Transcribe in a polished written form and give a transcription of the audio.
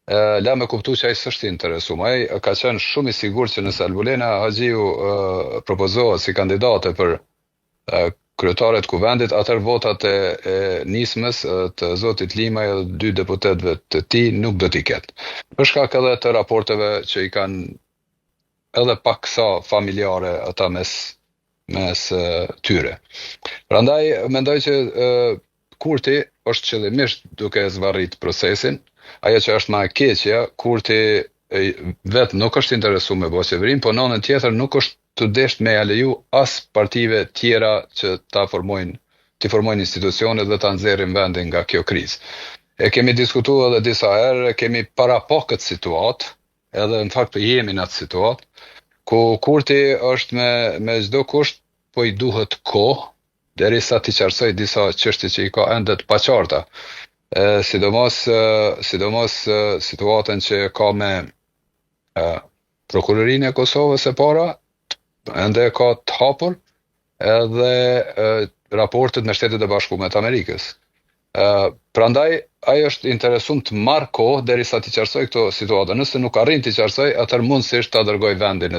la me kuptu që ai s'është interesum. Ai ka qenë shumë i sigurt që nëse Albulena Haxhiu propozohet si kandidate për kryetare të kuvendit, atër votat e nismës të zotit Limaj dhe 2 deputetëve të tij nuk do t'i ketë. Për shkak edhe të raporteve që i kanë edhe pak sa familjare ata mes tyre. Prandaj mendoj që Kurti është qëllimisht duke zvarrit procesin. Ajo që është më e keqja, Kurti vetë nuk është interesu me bo qeverin, po në anën tjetër nuk është të desht me ja leju as partive tjera që ta formojnë institucionet dhe ta nxjerrin vendin nga kjo krizë. E kemi diskutuar edhe disa herë, kemi para pa këtë situatë, edhe në fakt jemi në atë situatë, ku Kurti është me çdo kusht, po i duhet kohë, derisa t'i qartësoj disa çështje që i ka ende të paqarta. Sidomos situatën që ka me prokurorinë e Kosovës e para, ende ka të hapur, edhe raportet me Shtetet e Bashkuara të Amerikës. Prandaj ai është interesum të marrë kohë derisa t'i qartësoj këto situata. Nëse nuk arrin t'i qartësoj, atëherë mundësisht ta dërgoj vendin e